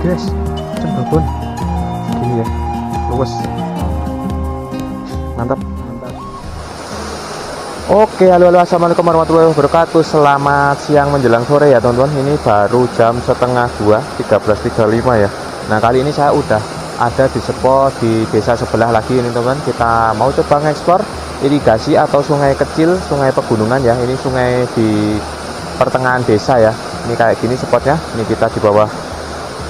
guys, babon gini ya, luwes, mantap. Oke, halo assalamualaikum warahmatullahi wabarakatuh. Selamat siang menjelang sore ya teman-teman. Ini baru jam setengah 2, 13.35 ya. Nah kali ini saya udah ada di spot di desa sebelah lagi ini teman-teman. Kita mau coba ngeksplor irigasi atau sungai kecil, sungai pegunungan ya. Ini sungai di pertengahan desa ya. Ini kayak gini spotnya. Ini kita di bawah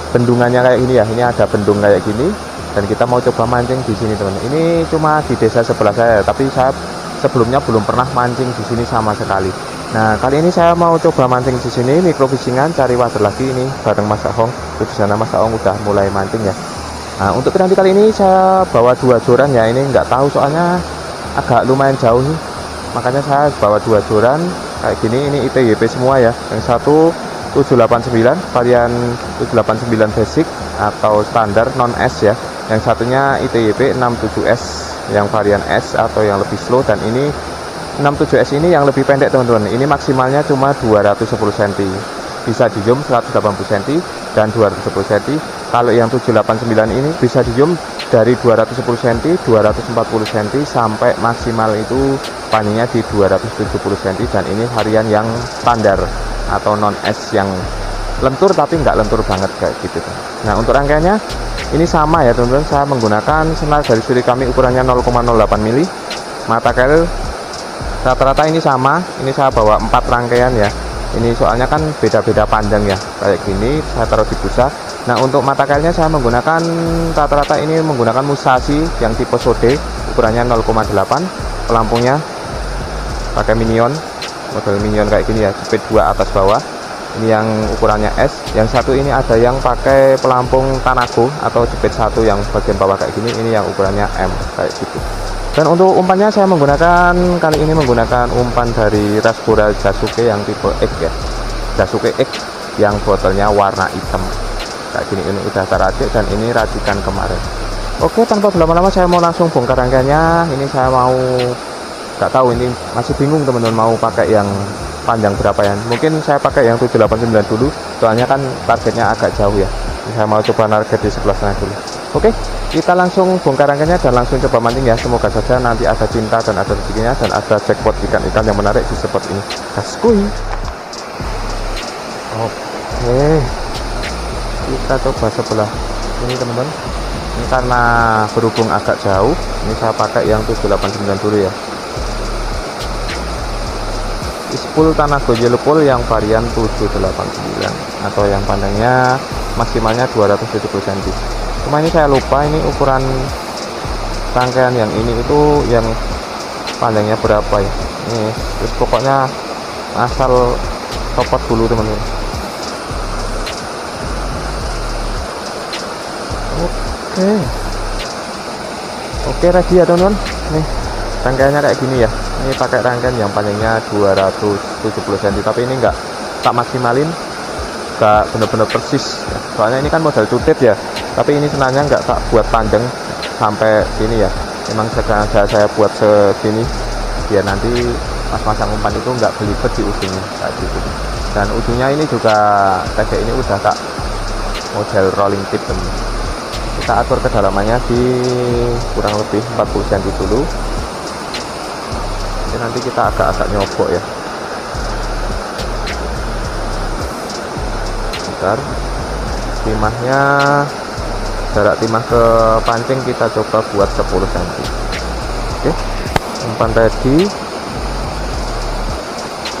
bendungannya kayak gini ya. Ini ada bendung kayak gini dan kita mau coba mancing di sini teman-teman. Ini cuma di desa sebelah saya, tapi saya sebelumnya belum pernah mancing di sini sama sekali. Nah kali ini saya mau coba mancing di sini, microfishingan, cari wader lagi ini bareng Mas Ahong. Di sana Mas Ahong udah mulai mancing ya. Nah untuk nanti kali ini saya bawa 2 joran ya. Ini nggak tahu soalnya agak lumayan jauh nih, makanya saya bawa 2 joran kayak gini. Ini ITYP semua ya. Yang satu 789 varian 789 basic atau standar non S ya. Yang satunya ITYP 67S yang varian S atau yang lebih slow, dan ini 67S ini yang lebih pendek teman-teman. Ini maksimalnya cuma 210 cm, bisa di zoom 180 cm dan 210 cm. Kalau yang 789 ini bisa di zoom dari 210 cm, 240 cm sampai maksimal itu panjangnya di 270 cm, dan ini varian yang standar atau non S yang lentur tapi nggak lentur banget kayak gitu. Nah untuk rangkaiannya ini sama ya teman-teman. Saya menggunakan senar garis suri kami ukurannya 0,08 mili. Mata kail rata-rata ini sama. Ini saya bawa 4 rangkaian ya. Ini soalnya kan beda-beda panjang ya. Kayak gini saya taruh di busa. Nah untuk mata kailnya saya menggunakan rata-rata ini menggunakan Musashi yang tipe Sode ukurannya 0,8. Pelampungnya pakai minion, model minion kayak gini ya, jepit 2 atas bawah. Ini yang ukurannya S. Yang satu ini ada yang pakai pelampung Tanago atau jepit 1 yang bagian bawah kayak gini. Ini yang ukurannya M kayak gitu. Dan untuk umpannya saya menggunakan kali ini menggunakan umpan dari Rasbora Jasuke yang tipe X ya. Jasuke X yang botolnya warna hitam kayak gini. Ini udah teracik dan ini racikan kemarin. Oke, tanpa berlama-lama saya mau langsung bongkar rangkaiannya. Ini saya mau, nggak tahu, ini masih bingung teman-teman mau pakai yang panjang berapa ya. Mungkin saya pakai yang 789 dulu, soalnya kan targetnya agak jauh ya. Saya mau coba target di sebelah sana dulu. Oke, kita langsung bongkar rangkaiannya dan langsung coba mancing ya. Semoga saja nanti ada cinta dan ada rezekinya dan ada jackpot ikan-ikan yang menarik di spot ini. Gaskuy. Oke, kita coba sebelah ini teman-teman. Ini karena berhubung agak jauh, ini saya pakai yang 789 dulu ya. Ispul Tanago Yellow Pool yang varian 789 atau yang panjangnya maksimalnya 270 cm. Cuma ini saya lupa ini ukuran rangkaian yang ini itu yang panjangnya berapa ya. Ini terus pokoknya asal copot dulu teman-teman. Oke ready ya teman-teman. Nih rangkaiannya kayak gini ya. Ini pakai rangkaian yang panjangnya 270 cm, tapi ini enggak tak maksimalin, enggak bener-bener persis ya. Soalnya ini kan model cutit ya, tapi ini senarnya enggak tak buat panjang sampai sini ya. Memang sengaja saya buat segini biar nanti pas masang umpan itu enggak belibet di ujungnya kayak gitu. Dan ujungnya ini juga kayak ini udah tak model rolling tip teman. Kita atur kedalamannya di kurang lebih 40 cm dulu. Nanti kita agak-agak nyobok ya. Bentar. Timahnya, jarak timah ke pancing kita coba buat 10 cm. Oke, umpan ready.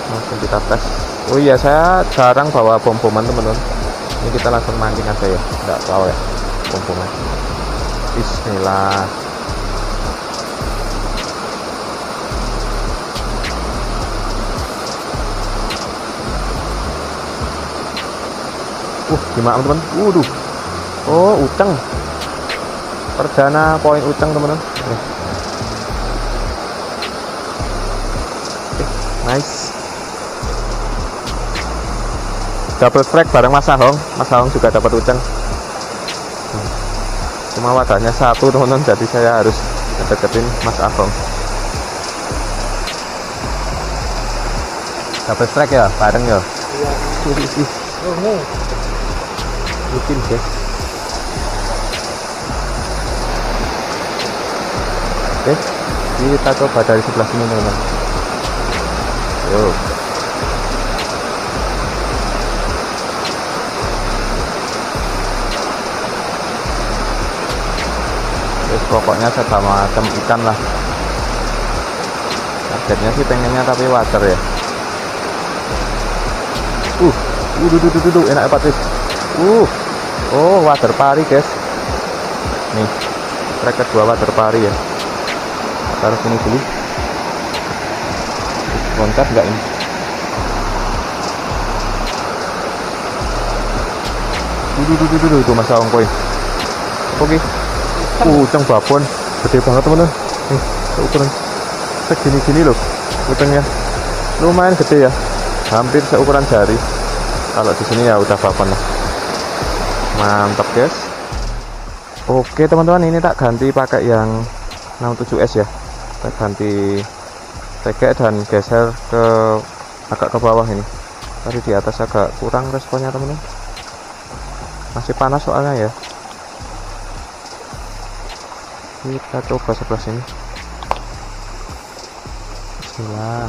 Langsung kita tes. Oh iya, saya jarang bawa bom-boman teman-teman. Ini kita langsung mancing aja ya, nggak tahu ya bom-boman. Bismillah. Gimana teman-teman? Waduh. Oh, uceng. Perdana poin uceng teman-teman. Nice. Double strike bareng Mas Ahong. Mas Ahong juga dapat uceng. Cuma wadahnya satu teman-teman, jadi saya harus deketin Mas Ahong. Double strike ya, bareng ya. Iya. Bikin guys. Oke, kita coba dari sebelah sini teman-teman. Yuk. Terus pokoknya segala macam ikan lah. Targetnya sih pengennya tapi water ya. Enak banget guys. Oh, water pari guys. Nih, trek kedua water pari ya. Taruh sini dulu. Loncat enggak ini? Itu masa ongkoy. Oke. Uceng babon, gede banget teman-teman. Nih, ukuran segini-gini loh. Ucengnya lumayan gede ya. Hampir seukuran jari. Kalau di sini ya udah babon lah. Mantap guys. Oke teman-teman, ini tak ganti pakai yang 67S ya. Saya ganti tegek dan geser ke agak ke bawah ini. Tadi di atas agak kurang responnya teman-teman. Masih panas soalnya ya. Kita coba sebelah sini. Bismillah.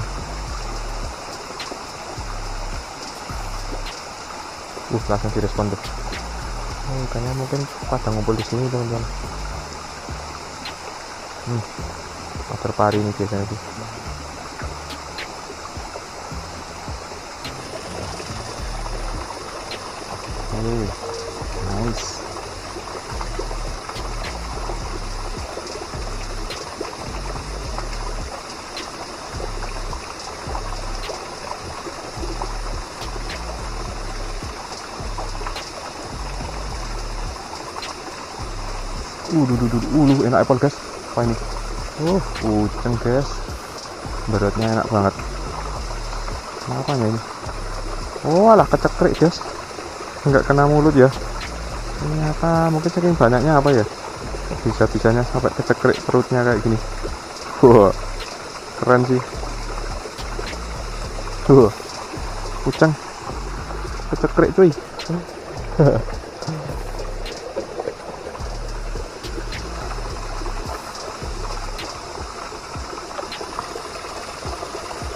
Langsung direspon tuh. Ikannya mungkin pada ngumpul di sini teman-teman. Water pari ini biasanya tuh. Nice. Enak apel guys. Apa ini? Uceng guys. Beratnya enak banget. Apa ini? Alah kecekrik guys. Enggak kena mulut ya. Ternyata mungkin saking banyaknya apa ya? Bisa-bisanya sampai kecekrik perutnya kayak gini. Keren sih. Uceng. Kecekrik cuy.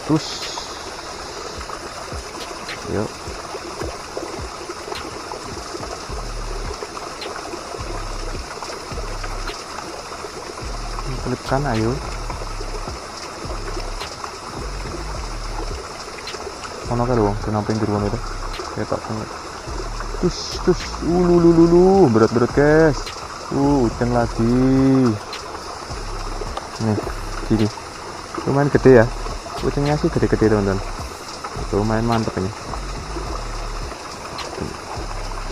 Terus yuk klipkan, ayo ono ke doang kenapa pinggir wono itu ketok banget. Terus berat guys. Uceng lagi nih gini, lumayan gede ya. Ucengnya sih gede-gede teman-teman. Itu lumayan mantap ini.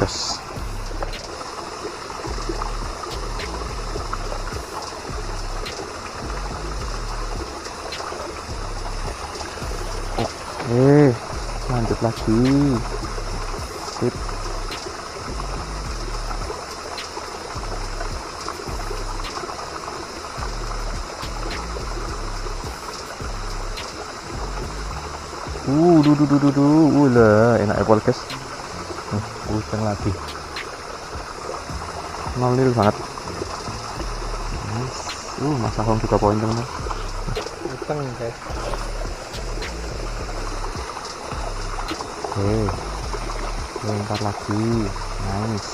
Terus lanjut lagi. Sip. Enak apel guys. Uceng lagi. 0-0 banget. Nice. Masa home juga poin teman-teman. Uceng guys. Oke. Lempar lagi. Nice.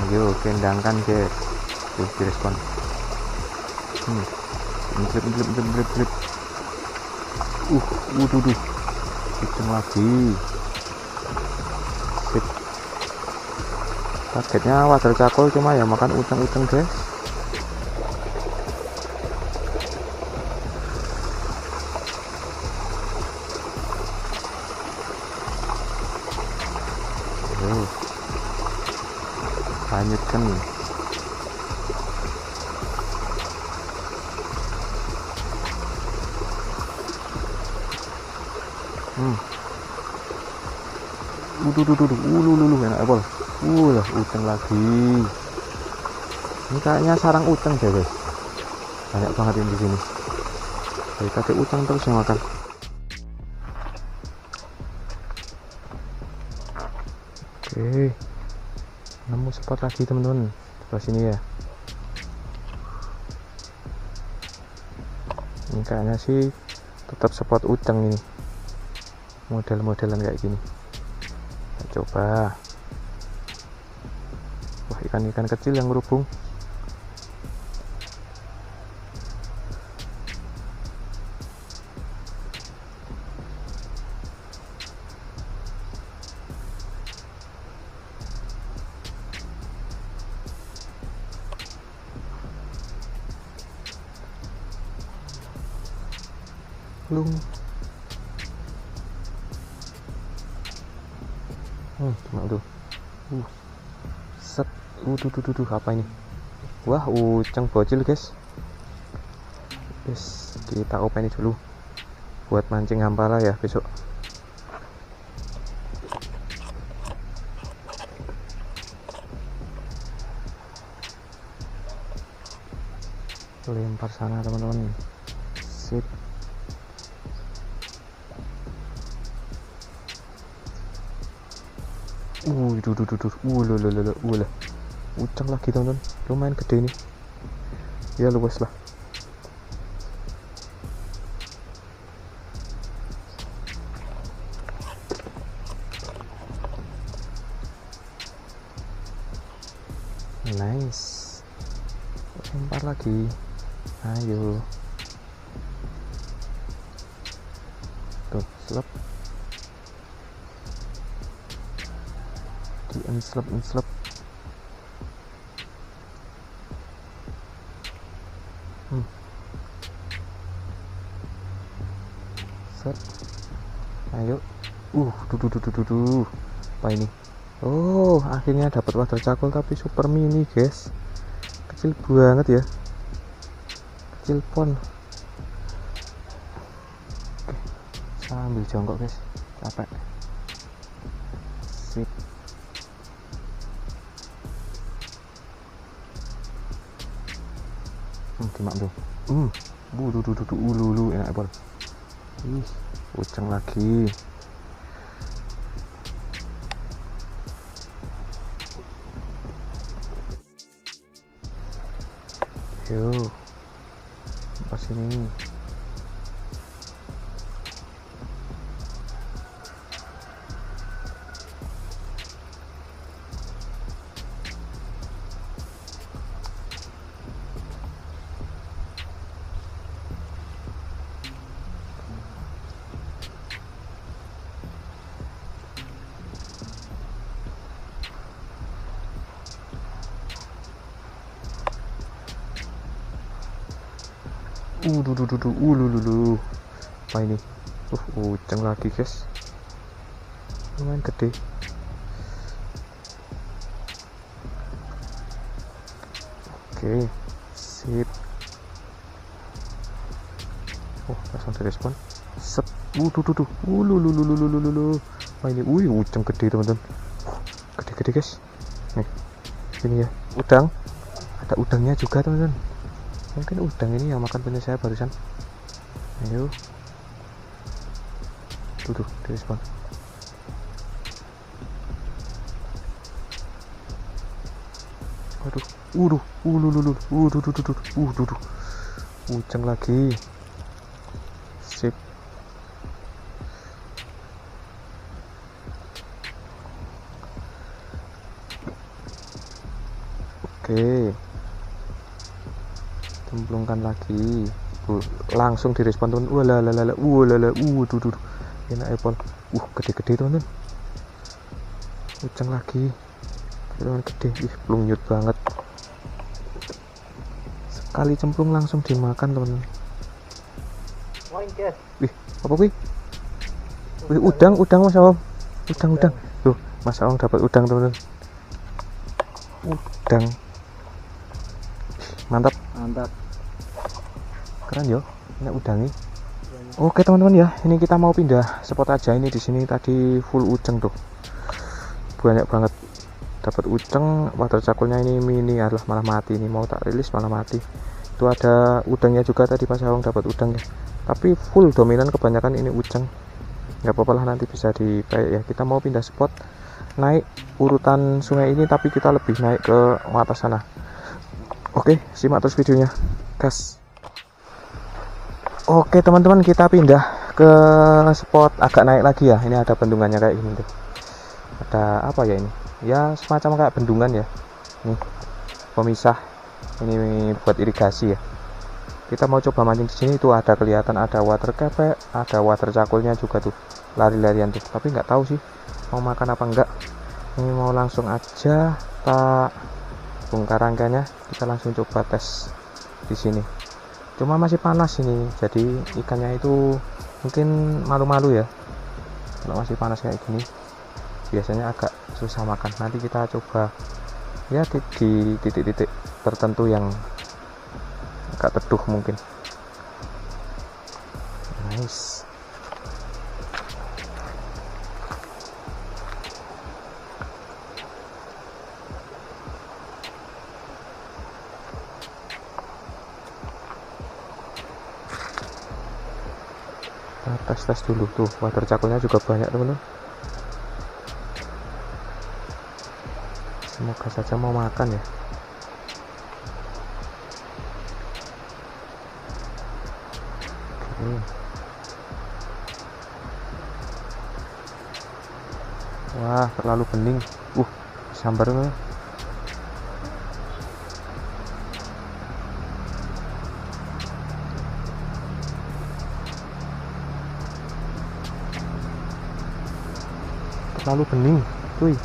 Ayo kendangkan guys. Tuh direspon. Blip. Uceng lagi. Sip. Targetnya wader cakol cuma ya makan uceng guys. Lanjutkan. Enak apel. Uceng lagi. Ini kayaknya sarang uceng deh guys. Banyak banget ini di sini. Dari tadi uceng terus yang makan. Oke. Nemu spot lagi teman-teman. Sebelah sini ya. Ini kayaknya sih tetap spot udang ini, model-modelan kayak gini. Kita coba. Wah, ikan-ikan kecil yang ngerubung. Lung. Cuma tuh. Set. Tuh, apa ini? Wah, uceng bocil, guys. Yes, kita open dulu buat mancing hampala ya besok. Lempar sana, teman-teman. Sip. Uceng lagi, teman-teman. Lumayan gede ini. Ya, luas lah. Nice. Lempar lagi. Ayo. Tuh, slap. Slap. Set. Ayo. Apa ini? Oh, akhirnya dapat water cakul tapi super mini, guys. Kecil banget ya. Kecil pon. Oke. Sambil jongkok, guys. Capek. Sip. Gimana tuh? Enak banget. Uceng lagi. Yo, pas ini. Apa ini? Uceng lagi, guys. Lumayan gede. Oke, sip. Langsung direspon. Set. Apa ini? Uceng gede, teman-teman. Gede, guys. Nih, ini ya, udang. Ada udangnya juga, teman-teman. Mungkin udang ini yang makan punya saya barusan. Ayo. Tuh, direspon. Waduh. Uceng lagi. Sip. Oke. Cemplungkan lagi. Langsung direspon, teman. Enak apple. Gede, teman. Uceng lagi. Teman gede. Plungnyut banget. Sekali cemplung langsung dimakan, teman. Apa kuwi? Udang Mas Om. Udang. Tuh, Mas Om dapat udang, teman. Udang. Mantap. Keren yo, ini udangi. Oke, teman-teman ya, ini kita mau pindah spot aja. Ini di sini tadi full uceng tuh. Banyak banget. Dapat uceng, water cakulnya ini mini, adalah malah mati. Ini mau tak rilis malah mati. Itu ada udangnya juga tadi Pak Sawang dapat udang ya. Tapi full dominan kebanyakan ini uceng. Nggak apa-apa lah, nanti bisa dipakai ya. Kita mau pindah spot, naik urutan sungai ini tapi kita lebih naik ke atas sana. Oke, simak terus videonya. Gas. Oke teman-teman, kita pindah ke spot agak naik lagi ya. Ini ada bendungannya kayak gini tuh. Ada apa ya ini? Ya semacam kayak bendungan ya. Nih pemisah. Ini buat irigasi ya. Kita mau coba mancing di sini tuh, ada kelihatan ada water kepek, ada water cakulnya juga tuh. Lari-larian tuh. Tapi nggak tahu sih mau makan apa enggak. Ini mau langsung aja tak bongkar rangkaiannya. Kita langsung coba tes di sini. Cuma masih panas ini, jadi ikannya itu mungkin malu-malu ya. Kalau masih panas kayak gini biasanya agak susah makan. Nanti kita coba ya di titik-titik tertentu yang agak teduh mungkin. Nice. Kita tes dulu tuh, water cakulnya juga banyak teman-teman. Semoga saja mau makan ya. Oke. Wah terlalu bening. Sambar teman-teman. Terlalu bening, cuy.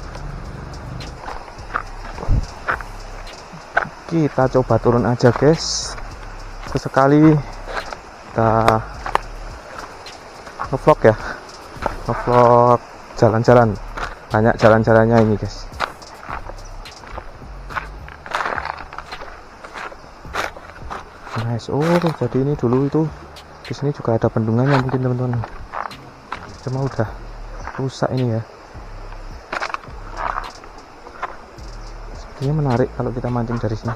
Kita coba turun aja guys. Sesekali kita ngevlog ya, ngevlog jalan-jalan. Banyak jalan-jalannya ini guys. Nice. Jadi ini dulu itu di sini juga ada bendungannya mungkin teman-teman. Cuma udah rusak ini ya. Ini menarik kalau kita mancing dari sini.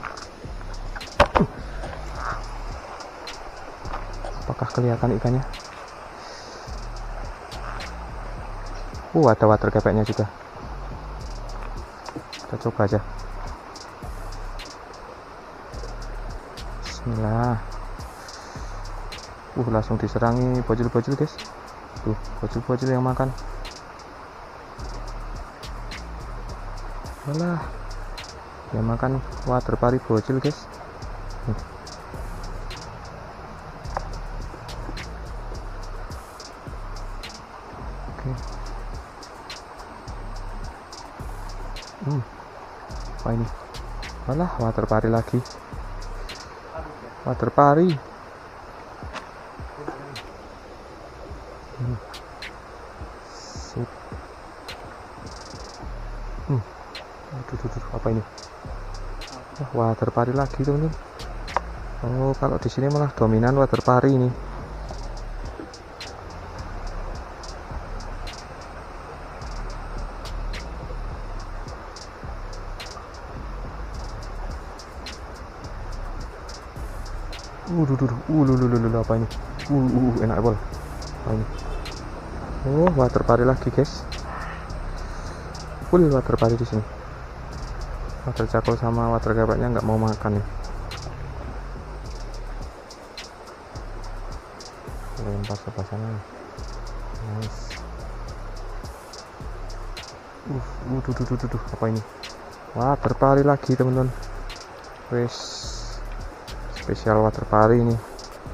Apakah kelihatan ikannya? Ada water kepeknya juga. Kita coba aja. Bismillah. Langsung diserangi bocil-bocil guys. Tuh, bocil-bocil yang makan. Alah. Ya makan water pari bocil guys. Oke. Apa ini? Alah, water pari lagi. Water pari. Sip. Apa ini? Water pari lagi teman-teman. Kalau di sini malah dominan water pari ini. Apa ini? Enak banget. Apa ini? Water pari lagi guys. Full water pari di sini. Water cakul sama water kepeknya nggak mau makan nih. Lempar sebelah sana. Nice. Apa ini? Water pari lagi teman-teman. Wes spesial water pari ini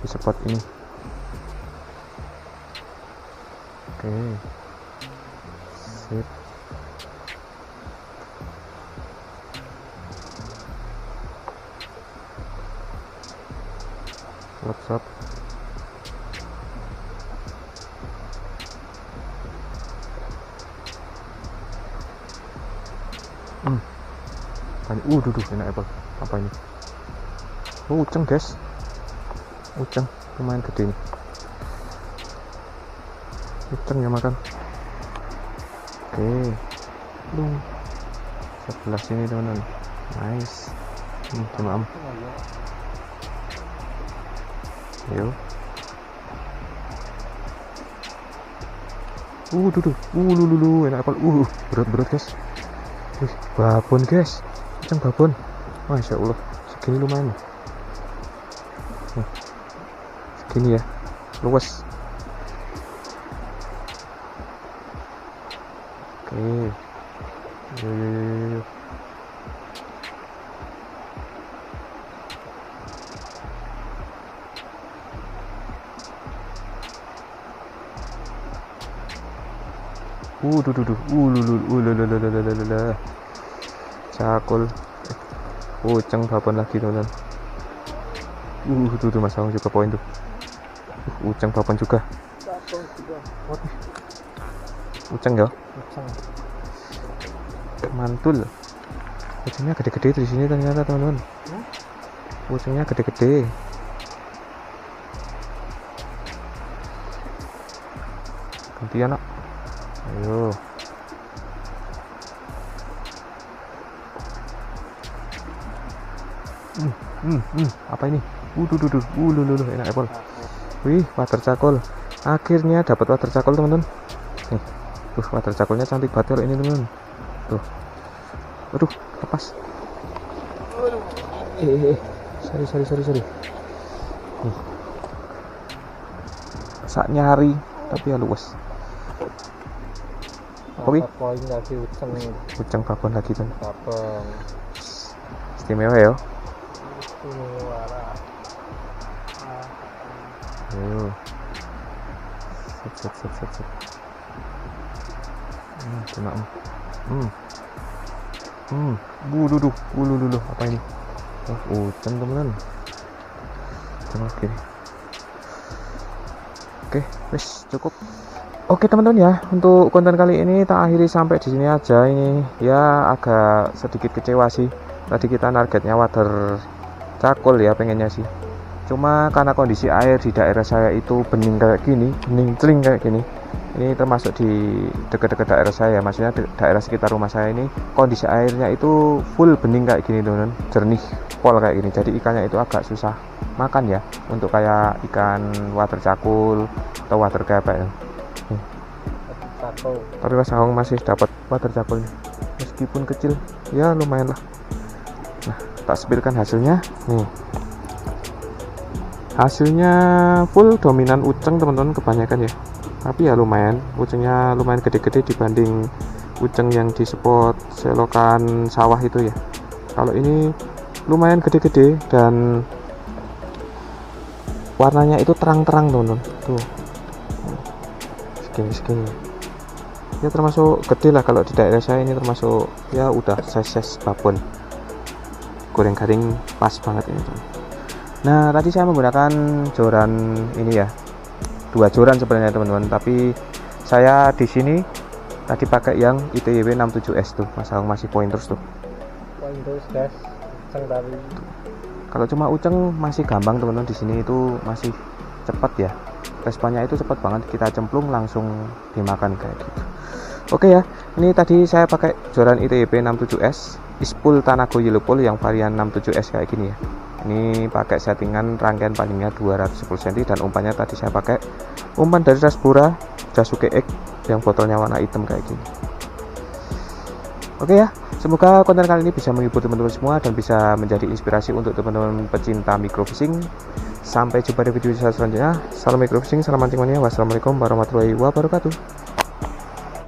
di spot ini. Oke. Sip. WhatsApp. Enak apple. Apa ini? Uceng guys. Uceng lumayan gede nih. Uceng ya makan. Oke. Sebelah sini teman-teman. Nice. Cuma Yo. Enak apel. Berat guys. Babon guys. Ikan babon. Masya Allah. Segini lumayan. Segini ya. luwes. Oke. Yo. Cakul. Uceng babon lagi teman-teman. Tuh Mas Aung juga poin tuh. Uceng babon juga. Uceng ya? Uceng. Mantul. Ucengnya gede-gede di sini ternyata teman-teman. Ucengnya gede-gede. Gantian nak. Ayo. Apa ini? Enak apple. Wih, water cakul. Akhirnya dapat water cakul teman-teman. Nih, water cakulnya cantik banget kalau ini teman-teman. Tuh. Aduh, lepas. Sorry. Nih. Sak nyari tapi ya luwes. Oke. Poin lagi Uceng babon lagi tuh. babon. Istimewa ya. Istimewa lah. Yo. Set. Kena. Dulu. Apa ini? Uceng teman-teman. Oke. Oke, wes cukup. Oke teman-teman ya, untuk konten kali ini tak akhiri sampai di sini aja. Ini ya agak sedikit kecewa sih. Tadi kita targetnya water cakul ya pengennya sih. Cuma karena kondisi air di daerah saya itu bening kayak gini, bening celing kayak gini. Ini termasuk di dekat-dekat daerah saya, maksudnya daerah sekitar rumah saya ini kondisi airnya itu full bening kayak gini teman-teman, jernih pol kayak gini. Jadi ikannya itu agak susah makan ya, untuk kayak ikan water cakul atau water gabak ya. Tapi Mas Aung masih dapat water cakulnya, meskipun kecil ya lumayan lah. Nah, tak sepilkan hasilnya nih. Hasilnya full dominan uceng teman-teman kebanyakan ya. Tapi ya lumayan, ucengnya lumayan gede-gede dibanding uceng yang di spot selokan sawah itu ya. Kalau ini lumayan gede-gede dan warnanya itu terang-terang teman-teman. Tuh. Segini. Ya termasuk gede lah, kalau di daerah saya ini termasuk ya udah size babon. Goreng garing pas banget ini teman. Nah tadi saya menggunakan joran ini ya, 2 joran sebenarnya teman-teman, tapi saya di sini tadi pakai yang ITYW 67S tuh. Mas Aung masih poin terus tuh. Poin terus guys. Uceng tadi. Kalau cuma uceng masih gampang teman-teman, di sini itu masih cepat ya. Responnya itu cepat banget, kita cemplung langsung dimakan kayak gitu. Oke ya, ini tadi saya pakai joran ITYP 67S Ispul Tanago Yellowpool yang varian 67S kayak gini ya. Ini pakai settingan rangkaian panjangnya 210 cm dan umpannya tadi saya pakai umpan dari Rasbora Jasuke X yang botolnya warna hitam kayak gini. Oke ya, semoga konten kali ini bisa menghibur teman-teman semua dan bisa menjadi inspirasi untuk teman-teman pecinta microfishing. Sampai jumpa di video saya selanjutnya. Salam microfishing, salam mancing mania. Wassalamualaikum warahmatullahi wabarakatuh.